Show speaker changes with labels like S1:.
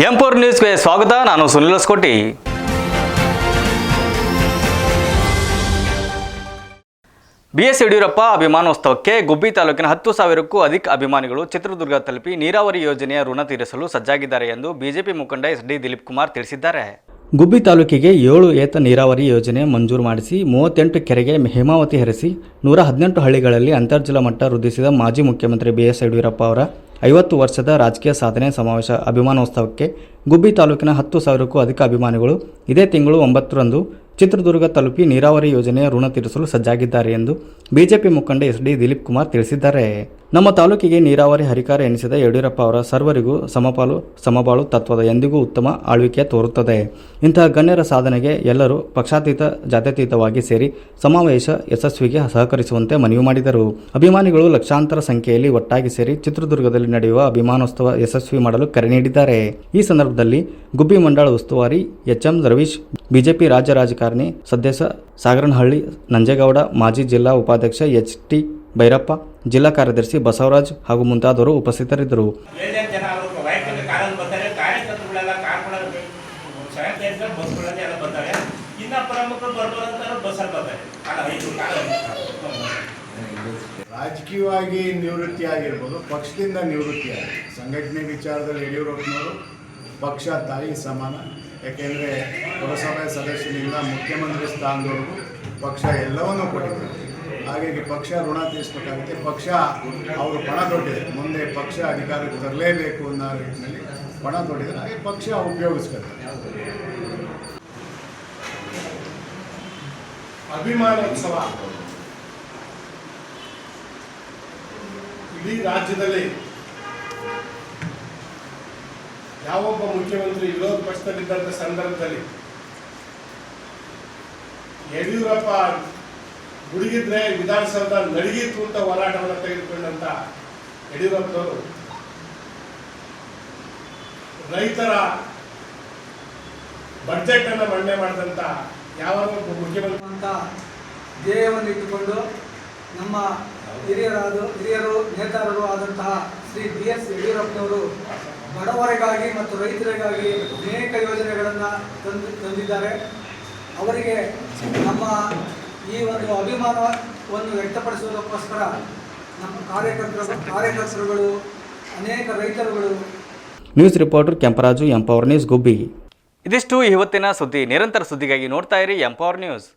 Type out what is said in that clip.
S1: ಎಂ4 ನ್ಯೂಸ್ಗೆ ಸ್ವಾಗತ. ನಾನು ಸುನಿಲ್ ಹೊಸಕೋಟಿ. ಬಿಎಸ್ ಯಡಿಯೂರಪ್ಪ ಅಭಿಮಾನೋತ್ಸವಕ್ಕೆ ಗುಬ್ಬಿ ತಾಲೂಕಿನ 10,000ಕ್ಕೂ ಅಧಿಕ ಅಭಿಮಾನಿಗಳು ಚಿತ್ರದುರ್ಗ ತಲುಪಿ ನೀರಾವರಿ ಯೋಜನೆಯ ಋಣ ತೀರಿಸಲು ಸಜ್ಜಾಗಿದ್ದಾರೆ ಎಂದು ಬಿಜೆಪಿ ಮುಖಂಡ ಎಸ್.ಡಿ. ದಿಲೀಪ್ ಕುಮಾರ್ ತಿಳಿಸಿದ್ದಾರೆ. ಗುಬ್ಬಿ ತಾಲೂಕಿಗೆ 7 ಏತ ನೀರಾವರಿ ಯೋಜನೆ ಮಂಜೂರು ಮಾಡಿಸಿ 38 ಕೆರೆಗೆ ಹೇಮಾವತಿ ಹರಿಸಿ 118 ಹಳ್ಳಿಗಳಲ್ಲಿ ಅಂತರ್ಜಲ ಮಟ್ಟ ವೃದ್ಧಿಸಿದ ಮಾಜಿ ಮುಖ್ಯಮಂತ್ರಿ ಬಿಎಸ್ ಯಡಿಯೂರಪ್ಪ ಅವರ 50 ವರ್ಷದ ರಾಜಕೀಯ ಸಾಧನೆ ಸಮಾವೇಶ ಅಭಿಮಾನೋತ್ಸವಕ್ಕೆ ಗುಬ್ಬಿ ತಾಲೂಕಿನ 10,000ಕ್ಕೂ ಅಧಿಕ ಅಭಿಮಾನಿಗಳು ಇದೇ ತಿಂಗಳು 9ರಂದು ಚಿತ್ರದುರ್ಗ ತಲುಪಿ ನೀರಾವರಿ ಯೋಜನೆಯ ಋಣ ತೀರಿಸಲು ಸಜ್ಜಾಗಿದ್ದಾರೆ ಎಂದು ಬಿಜೆಪಿ ಮುಖಂಡ ಎಸ್.ಡಿ. ದಿಲೀಪ್ ಕುಮಾರ್ ತಿಳಿಸಿದ್ದಾರೆ. ನಮ್ಮ ತಾಲೂಕಿಗೆ ನೀರಾವರಿ ಹರಿಕಾರ ಎನಿಸಿದ ಯಡಿಯೂರಪ್ಪ ಅವರ ಸರ್ವರಿಗೂ ಸಮಪಾಲು ಸಮಬಾಳು ತತ್ವದ ಎಂದಿಗೂ ಉತ್ತಮ ಆಳ್ವಿಕೆ ತೋರುತ್ತದೆ. ಇಂತಹ ಗಣ್ಯರ ಸಾಧನೆಗೆ ಎಲ್ಲರೂ ಪಕ್ಷಾತೀತ ಜಾತ್ಯತೀತವಾಗಿ ಸೇರಿ ಸಮಾವೇಶ ಯಶಸ್ವಿಗೆ ಸಹಕರಿಸುವಂತೆ ಮನವಿ ಮಾಡಿದರು. ಅಭಿಮಾನಿಗಳು ಲಕ್ಷಾಂತರ ಸಂಖ್ಯೆಯಲ್ಲಿ ಒಟ್ಟಾಗಿ ಸೇರಿ ಚಿತ್ರದುರ್ಗದಲ್ಲಿ ನಡೆಯುವ ಅಭಿಮಾನೋತ್ಸವ ಯಶಸ್ವಿ ಮಾಡಲು ಕರೆ ನೀಡಿದ್ದಾರೆ. ಈ ಸಂದರ್ಭದಲ್ಲಿ ಗುಬ್ಬಿ ಮಂಡಳ ಉಸ್ತುವಾರಿ ಎಚ್.ಎಂ. ರವೀಶ್, ಬಿಜೆಪಿ ರಾಜ್ಯ ರಾಜಕಾರಣಿ ಸದಸ್ಯ ಸಾಗರನಹಳ್ಳಿ ನಂಜೇಗೌಡ, ಮಾಜಿ ಜಿಲ್ಲಾ ಉಪಾಧ್ಯಕ್ಷ ಎಚ್.ಟಿ. ಭೈರಪ್ಪ, ಜಿಲ್ಲಾ ಕಾರ್ಯದರ್ಶಿ ಬಸವರಾಜ್ ಹಾಗೂ ಮುಂತಾದವರು ಉಪಸ್ಥಿತರಿದ್ದರು.
S2: ರಾಜಕೀಯವಾಗಿ ನಿವೃತ್ತಿ ಆಗಿರ್ಬೋದು, ಪಕ್ಷದಿಂದ ನಿವೃತ್ತಿಯಾಗಿ ಸಂಘಟನೆ ವಿಚಾರದಲ್ಲಿ ಯಡಿಯೂರಪ್ಪನವರು ಪಕ್ಷ ತಾಯಿ ಸಮಾನ. ಯಾಕೆಂದರೆ ಪುರಸಭೆ ಸದಸ್ಯನಿಂದ ಮುಖ್ಯಮಂತ್ರಿ ಸ್ಥಾನದವರೆಗೂ ಪಕ್ಷ ಎಲ್ಲವನ್ನೂ ಕೊಟ್ಟಿದೆ. ಹಾಗಾಗಿ ಪಕ್ಷ ಋಣ ತೀರಿಸಬೇಕಾಗುತ್ತೆ. ಪಕ್ಷ ಅವರು ಪಣ ತೊಟ್ಟಿದೆ, ಮುಂದೆ ಪಕ್ಷ ಅಧಿಕಾರಕ್ಕೆ ತರಲೇಬೇಕು ಅನ್ನೋ ನಿಟ್ಟಿನಲ್ಲಿ ಪಣ ತೊಟ್ಟಿದ್ದಾರೆ. ಹಾಗೆ ಪಕ್ಷ ಉಪಯೋಗಿಸ್ಕೊಳ್ತಾರೆ.
S3: ಅಭಿಮಾನೋತ್ಸವ ಇಡೀ ರಾಜ್ಯದಲ್ಲಿ ಯಾವೊಬ್ಬ ಮುಖ್ಯಮಂತ್ರಿ ವಿರೋಧ ಪಕ್ಷದಲ್ಲಿದ್ದಂಥ ಸಂದರ್ಭದಲ್ಲಿ ಯಡಿಯೂರಪ್ಪ ಗುಡುಗಿದ್ರೆ ವಿಧಾನಸೌಧ ನಡಗಿತ್ತು ಅಂತ ಹೋರಾಟವನ್ನು ತೆಗೆದುಕೊಂಡಂತ ಯಡಿಯೂರಪ್ಪನವರು ರೈತರ ಬಡ್ಜೆಟ್ ಅನ್ನು ಮಂಡನೆ ಮಾಡಿದಂತ ಯಾವ ಮುಖ್ಯಮಂತ್ರಿ
S4: ಅಂತ ಧ್ಯೇಯವನ್ನು ಇಟ್ಟುಕೊಂಡು ನಮ್ಮ ಹಿರಿಯರು ನೇತಾರರು ಆದಂತಹ ಶ್ರೀ ಬಿ.ಎಸ್. ಯಡಿಯೂರಪ್ಪನವರು ಬಡವರಿಗಾಗಿ ಮತ್ತು ರೈತರಿಗಾಗಿ ಅನೇಕ ಯೋಜನೆಗಳನ್ನು ತಂದಿದ್ದಾರೆ. ಅವರಿಗೆ ನಮ್ಮ ಈ ಒಂದು ಅಭಿಮಾನವನ್ನು ವ್ಯಕ್ತಪಡಿಸುವುದಕ್ಕೋಸ್ಕರ ನಮ್ಮ ಕಾರ್ಯಕರ್ತರುಗಳು ಅನೇಕ ರೈತರುಗಳು.
S1: ನ್ಯೂಸ್ ರಿಪೋರ್ಟರ್ ಕೆಂಪರಾಜು, ಎಂ4 ನ್ಯೂಸ್, ಗುಬ್ಬಿ. ಇದಿಷ್ಟು ಇವತ್ತಿನ ಸುದ್ದಿ. ನಿರಂತರ ಸುದ್ದಿಗಾಗಿ ನೋಡ್ತಾ ಇರಿ ಎಂ4 ನ್ಯೂಸ್.